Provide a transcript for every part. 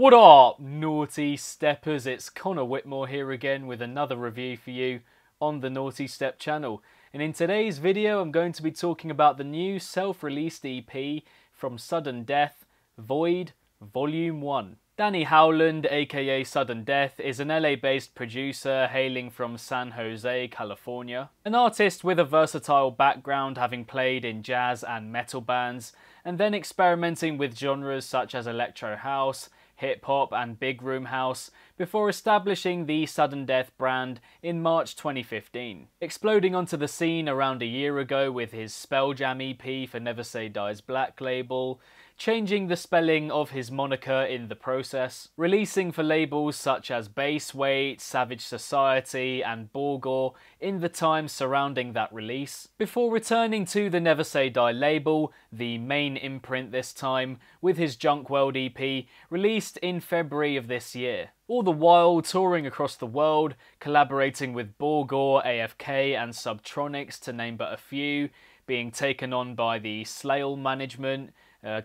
What up, naughty steppers? It's Connor Whitmore here again with another review for you on the Nawtystep channel. And in today's video, I'm going to be talking about the new self-released EP from Sudden Death, VOYD Volume 1. Danny Howland, aka Sudden Death, is an LA-based producer hailing from San Jose, California. An artist with a versatile background, having played in jazz and metal bands, and then experimenting with genres such as electro house, hip-hop and big room house before establishing the Sudden Death brand in March 2015. Exploding onto the scene around a year ago with his Spelljam EP for Never Say Die's Black label, changing the spelling of his moniker in the process, releasing for labels such as Bass Weight, Savage Society and Borgore in the time surrounding that release, before returning to the Never Say Die label, the main imprint this time, with his Junkworld EP, released in February of this year. All the while touring across the world, collaborating with Borgore, AFK and Subtronics to name but a few, being taken on by the Slail management,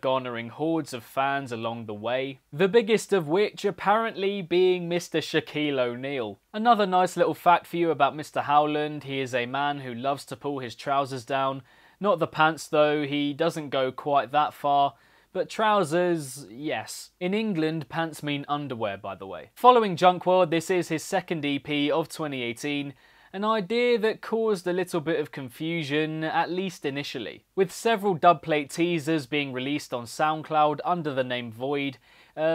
garnering hordes of fans along the way. The biggest of which apparently being Mr. Shaquille O'Neal. Another nice little fact for you about Mr. Howland: he is a man who loves to pull his trousers down. Not the pants though, he doesn't go quite that far. But trousers, yes. In England, pants mean underwear, by the way. Following Junkworld, this is his second EP of 2018, an idea that caused a little bit of confusion, at least initially. With several dubplate teasers being released on SoundCloud under the name VOYD,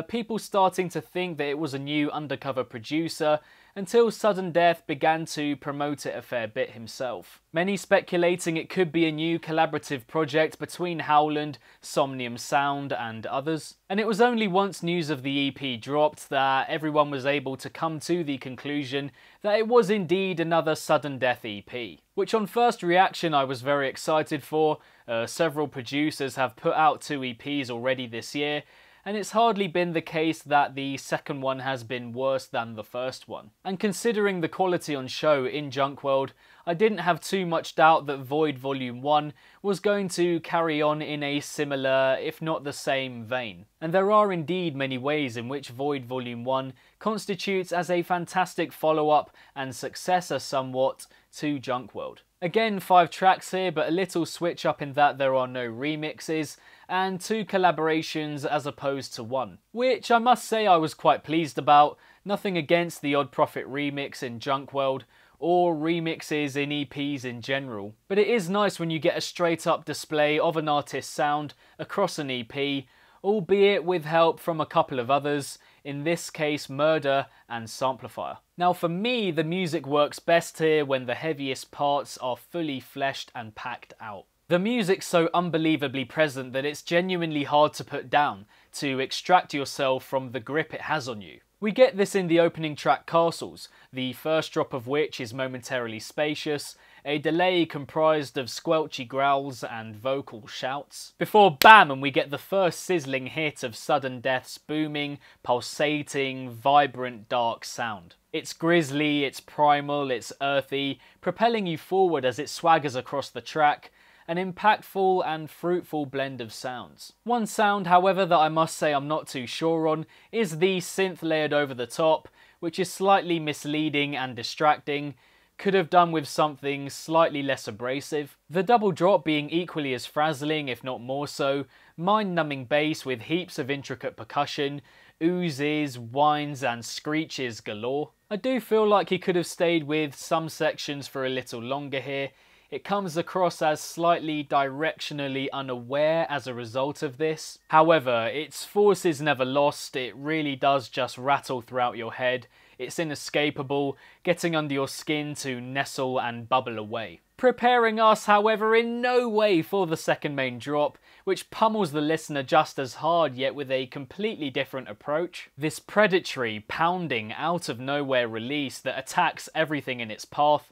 people starting to think that it was a new undercover producer, until Sudden Death began to promote it a fair bit himself. Many speculating it could be a new collaborative project between Howland, Somnium Sound and others. And it was only once news of the EP dropped that everyone was able to come to the conclusion that it was indeed another Sudden Death EP. Which on first reaction I was very excited for. Several producers have put out 2 EPs already this year, and it's hardly been the case that the second one has been worse than the first one. And considering the quality on show in Junkworld, I didn't have too much doubt that VOYD Volume 1 was going to carry on in a similar, if not the same, vein. And there are indeed many ways in which VOYD Volume 1 constitutes as a fantastic follow-up and successor somewhat to Junkworld. Again, 5 tracks here, but a little switch up in that there are no remixes, and 2 collaborations as opposed to 1. Which I must say I was quite pleased about. Nothing against the Odd Profit remix in Junkworld, or remixes in EPs in general. But it is nice when you get a straight up display of an artist's sound across an EP, albeit with help from a couple of others, in this case Murder and Samplifier. Now for me, the music works best here when the heaviest parts are fully fleshed and packed out. The music's so unbelievably present that it's genuinely hard to put down, to extract yourself from the grip it has on you. We get this in the opening track Castles, the first drop of which is momentarily spacious, a delay comprised of squelchy growls and vocal shouts, before bam and we get the first sizzling hit of Sudden Death's booming, pulsating, vibrant dark sound. It's grisly, it's primal, it's earthy, propelling you forward as it swaggers across the track, an impactful and fruitful blend of sounds. One sound, however, that I must say I'm not too sure on is the synth layered over the top, which is slightly misleading and distracting. Could have done with something slightly less abrasive. The double drop being equally as frazzling, if not more so, mind-numbing bass with heaps of intricate percussion, oozes, whines and screeches galore. I do feel like he could have stayed with some sections for a little longer here. It comes across as slightly directionally unaware as a result of this. However, its force is never lost, it really does just rattle throughout your head. It's inescapable, getting under your skin to nestle and bubble away. Preparing us, however, in no way for the second main drop, which pummels the listener just as hard yet with a completely different approach. This predatory, pounding, out of nowhere release that attacks everything in its path.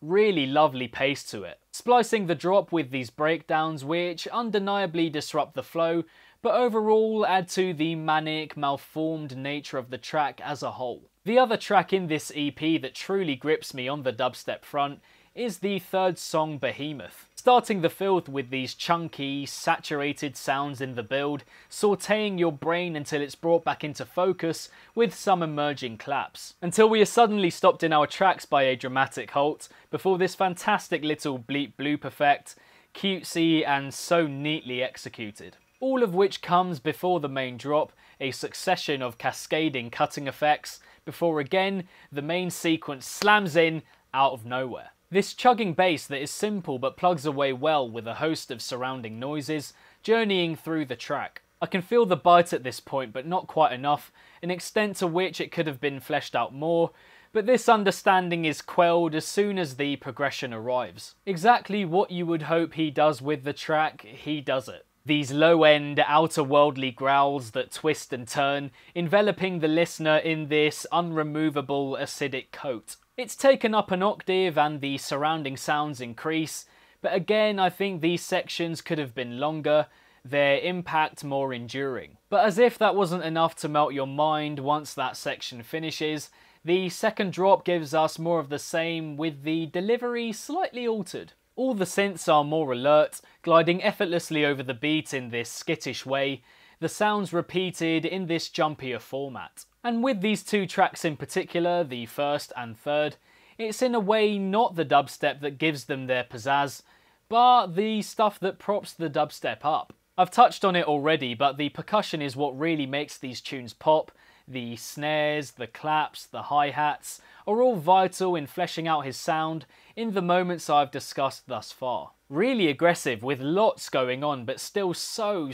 Really lovely pace to it. Splicing the drop with these breakdowns which undeniably disrupt the flow, but overall add to the manic, malformed nature of the track as a whole. The other track in this EP that truly grips me on the dubstep front is the third song Behemoth. Starting the filth with these chunky, saturated sounds in the build, sautéing your brain until it's brought back into focus with some emerging claps. Until we are suddenly stopped in our tracks by a dramatic halt, before this fantastic little bleep bloop effect, cutesy and so neatly executed. All of which comes before the main drop, a succession of cascading cutting effects, before again the main sequence slams in out of nowhere. This chugging bass that is simple but plugs away well with a host of surrounding noises, journeying through the track. I can feel the bite at this point, but not quite enough, an extent to which it could have been fleshed out more, but this understanding is quelled as soon as the progression arrives. Exactly what you would hope he does with the track, he does it. These low-end, outer-worldly growls that twist and turn, enveloping the listener in this unremovable acidic coat. It's taken up an octave and the surrounding sounds increase, but again I think these sections could have been longer, their impact more enduring. But as if that wasn't enough to melt your mind once that section finishes, the second drop gives us more of the same with the delivery slightly altered. All the synths are more alert, gliding effortlessly over the beat in this skittish way, the sounds repeated in this jumpier format. And with these two tracks in particular, the first and third, it's in a way not the dubstep that gives them their pizzazz, but the stuff that props the dubstep up. I've touched on it already, but the percussion is what really makes these tunes pop. The snares, the claps, the hi-hats are all vital in fleshing out his sound in the moments I've discussed thus far. Really aggressive with lots going on, but still so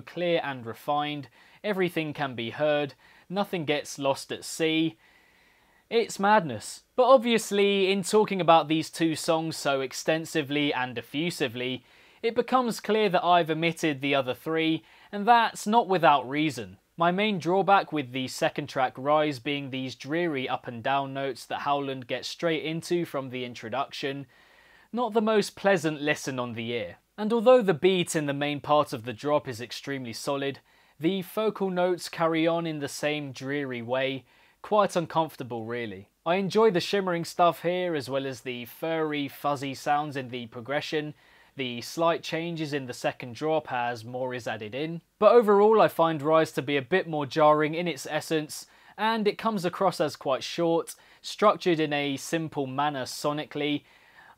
clear and refined. Everything can be heard, nothing gets lost at sea. It's madness. But obviously, in talking about these two songs so extensively and effusively, it becomes clear that I've omitted the other three, and that's not without reason. My main drawback with the second track, Rise, being these dreary up and down notes that Howland gets straight into from the introduction. Not the most pleasant listen on the ear. And although the beat in the main part of the drop is extremely solid, the focal notes carry on in the same dreary way, quite uncomfortable really. I enjoy the shimmering stuff here as well as the furry, fuzzy sounds in the progression, the slight changes in the second drop as more is added in. But overall I find Rise to be a bit more jarring in its essence, and it comes across as quite short, structured in a simple manner sonically,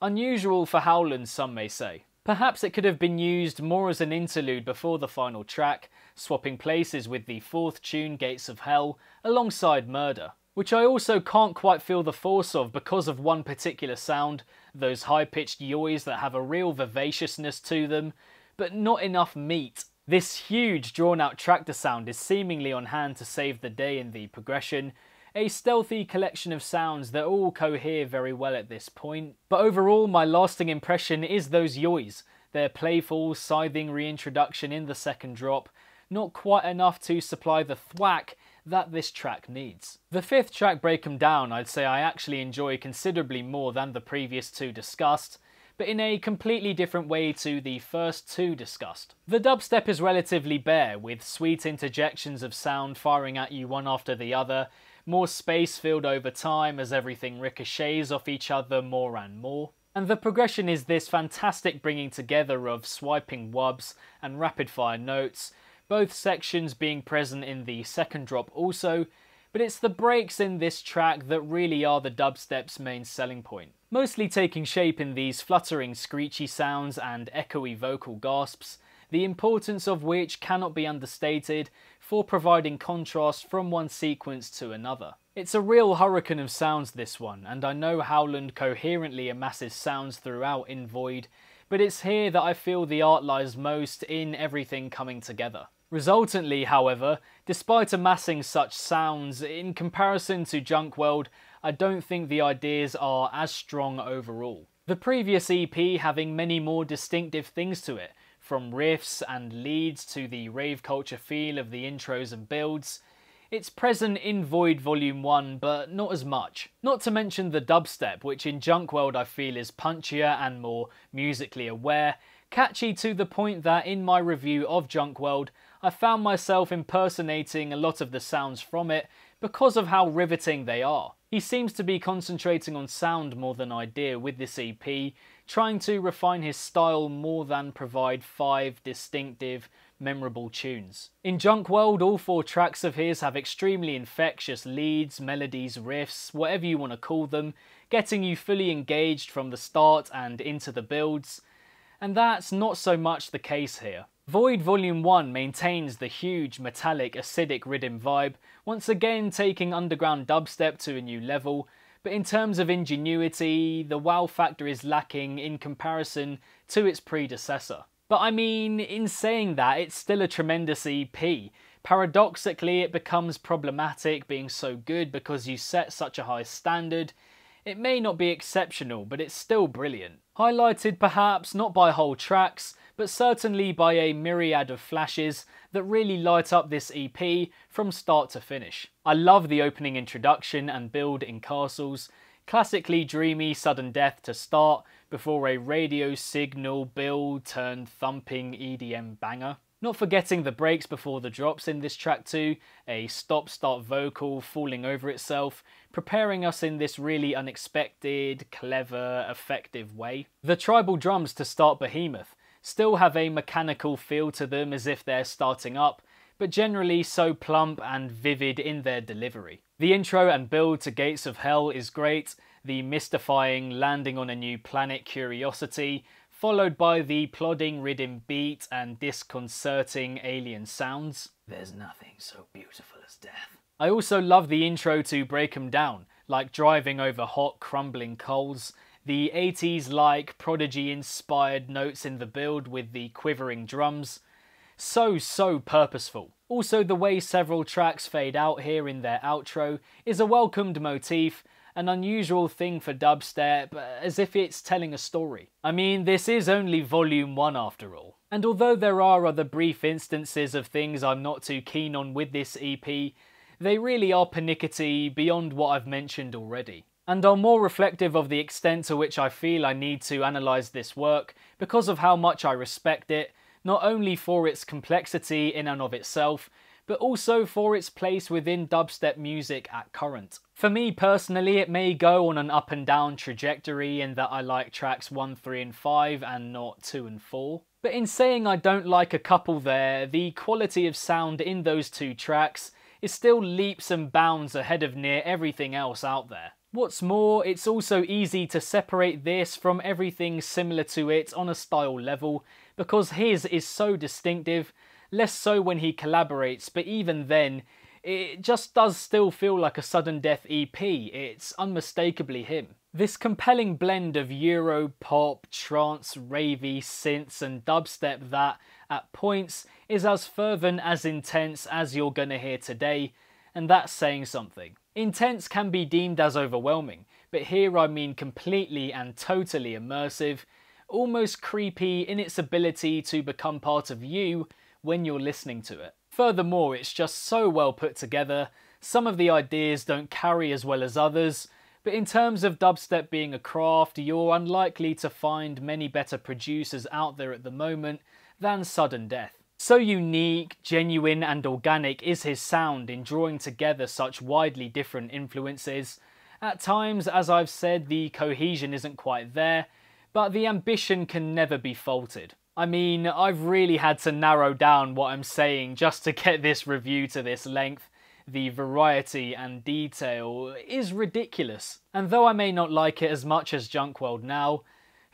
unusual for Howland some may say. Perhaps it could have been used more as an interlude before the final track, swapping places with the fourth tune, Gates of Hell, alongside Murder, which I also can't quite feel the force of because of one particular sound, those high-pitched yoys that have a real vivaciousness to them, but not enough meat. This huge drawn-out tractor sound is seemingly on hand to save the day in the progression, a stealthy collection of sounds that all cohere very well at this point. But overall, my lasting impression is those yoys, their playful, scything reintroduction in the second drop, not quite enough to supply the thwack that this track needs. The fifth track, Break 'Em Down, I'd say I actually enjoy considerably more than the previous two discussed, but in a completely different way to the first two discussed. The dubstep is relatively bare, with sweet interjections of sound firing at you one after the other, more space filled over time as everything ricochets off each other more and more. And the progression is this fantastic bringing together of swiping wubs and rapid fire notes, both sections being present in the second drop also, but it's the breaks in this track that really are the dubstep's main selling point. Mostly taking shape in these fluttering screechy sounds and echoey vocal gasps, the importance of which cannot be understated for providing contrast from one sequence to another. It's a real hurricane of sounds, this one, and I know Howland coherently amasses sounds throughout in VOYD, but it's here that I feel the art lies most in everything coming together. Resultantly, however, despite amassing such sounds, in comparison to Junkworld, I don't think the ideas are as strong overall. The previous EP having many more distinctive things to it, from riffs and leads to the rave culture feel of the intros and builds. It's present in VOYD Volume 1, but not as much. Not to mention the dubstep, which in Junkworld I feel is punchier and more musically aware, catchy to the point that in my review of Junkworld, I found myself impersonating a lot of the sounds from it because of how riveting they are. He seems to be concentrating on sound more than idea with this EP, trying to refine his style more than provide 5 distinctive, memorable tunes. In Junkworld, all 4 tracks of his have extremely infectious leads, melodies, riffs, whatever you want to call them, getting you fully engaged from the start and into the builds, and that's not so much the case here. VOYD Volume 1 maintains the huge, metallic, acidic RIDDIM vibe, once again taking underground dubstep to a new level, but in terms of ingenuity, the wow factor is lacking in comparison to its predecessor. But I mean, in saying that, it's still a tremendous EP. Paradoxically, it becomes problematic being so good because you set such a high standard. It may not be exceptional, but it's still brilliant. Highlighted perhaps not by whole tracks, but certainly by a myriad of flashes that really light up this EP from start to finish. I love the opening introduction and build in castles, classically dreamy sudden death to start before a radio signal build turned thumping EDM banger. Not forgetting the breaks before the drops in this track too, a stop-start vocal falling over itself, preparing us in this really unexpected, clever, effective way. The tribal drums to start Behemoth still have a mechanical feel to them as if they're starting up, but generally so plump and vivid in their delivery. The intro and build to Gates of Hell is great, the mystifying landing on a new planet curiosity, followed by the plodding RIDDIM beat and disconcerting alien sounds. There's nothing so beautiful as death. I also love the intro to Break 'Em Down, like driving over hot, crumbling coals, the 80s-like, Prodigy-inspired notes in the build with the quivering drums. So purposeful. Also, the way several tracks fade out here in their outro is a welcomed motif, an unusual thing for dubstep, as if it's telling a story. I mean, this is only Volume 1 after all. And although there are other brief instances of things I'm not too keen on with this EP, they really are pernickety beyond what I've mentioned already, and are more reflective of the extent to which I feel I need to analyse this work because of how much I respect it, not only for its complexity in and of itself, but also for its place within dubstep music at current. For me personally, it may go on an up and down trajectory in that I like tracks 1, 3 and 5 and not 2 and 4. But in saying I don't like a couple there, the quality of sound in those 2 tracks is still leaps and bounds ahead of near everything else out there. What's more, it's also easy to separate this from everything similar to it on a style level, because his is so distinctive, less so when he collaborates, but even then, it just does still feel like a sudden death EP, it's unmistakably him. This compelling blend of Euro, pop, trance, ravey, synths and dubstep that, at points, is as fervent, as intense as you're gonna hear today, and that's saying something. Intense can be deemed as overwhelming, but here I mean completely and totally immersive, almost creepy in its ability to become part of you when you're listening to it. Furthermore, it's just so well put together. Some of the ideas don't carry as well as others, but in terms of dubstep being a craft, you're unlikely to find many better producers out there at the moment than Sudden Death. So unique, genuine and organic is his sound in drawing together such widely different influences. At times, as I've said, the cohesion isn't quite there, but the ambition can never be faulted. I mean, I've really had to narrow down what I'm saying just to get this review to this length. The variety and detail is ridiculous. And though I may not like it as much as Junkworld now,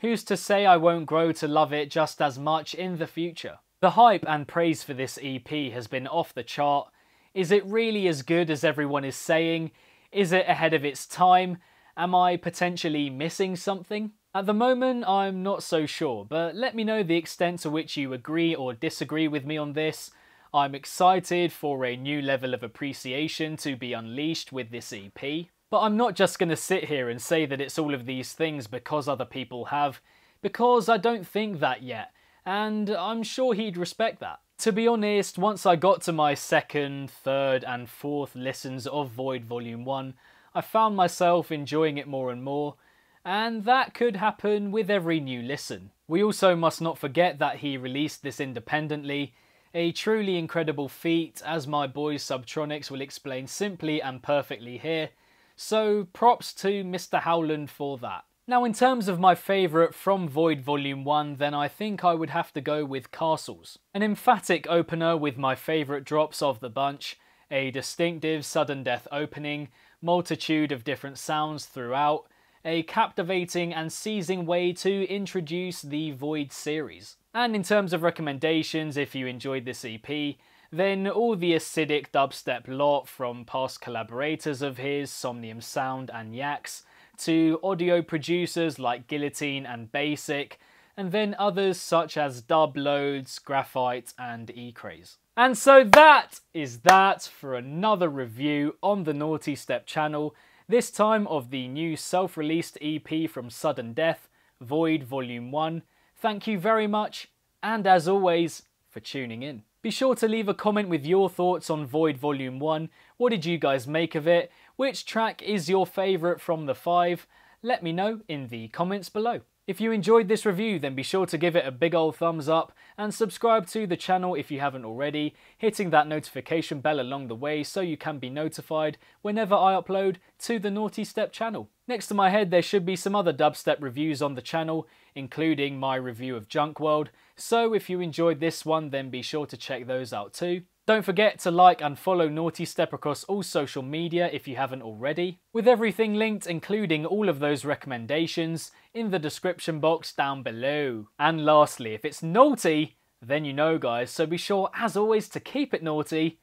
who's to say I won't grow to love it just as much in the future? The hype and praise for this EP has been off the chart. Is it really as good as everyone is saying? Is it ahead of its time? Am I potentially missing something? At the moment, I'm not so sure, but let me know the extent to which you agree or disagree with me on this. I'm excited for a new level of appreciation to be unleashed with this EP. But I'm not just going to sit here and say that it's all of these things because other people have, because I don't think that yet, and I'm sure he'd respect that. To be honest, once I got to my second, third and fourth listens of VOYD Volume 1, I found myself enjoying it more and more, and that could happen with every new listen. We also must not forget that he released this independently, A truly incredible feat, as my boys Subtronics will explain simply and perfectly here, so props to Mr. Howland for that. Now in terms of my favourite from VOYD Volume 1, then I think I would have to go with Castles. An emphatic opener with my favourite drops of the bunch, a distinctive sudden death opening, multitude of different sounds throughout, a captivating and seizing way to introduce the VOYD series. And in terms of recommendations, if you enjoyed this EP, then all the acidic dubstep lot from past collaborators of his, Somnium Sound and Yax, to audio producers like Guillotine and Basic, and then others such as Dub Loads, Graphite and Ecraze. And so that is that for another review on the Nawtystep channel, this time of the new self-released EP from Sudden Death, VOYD Volume 1. Thank you very much, and as always, for tuning in. Be sure to leave a comment with your thoughts on VOYD Volume 1. What did you guys make of it? Which track is your favourite from the 5? Let me know in the comments below. If you enjoyed this review, then be sure to give it a big old thumbs up and subscribe to the channel if you haven't already, hitting that notification bell along the way so you can be notified whenever I upload to the Nawtystep channel. Next to my head there should be some other dubstep reviews on the channel, including my review of Junkworld, so if you enjoyed this one then be sure to check those out too. Don't forget to like and follow Nawtystep across all social media if you haven't already, with everything linked including all of those recommendations in the description box down below. And lastly, if it's naughty, then you know guys, so be sure as always to keep it naughty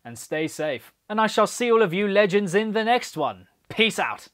and stay safe. And I shall see all of you legends in the next one. Peace out.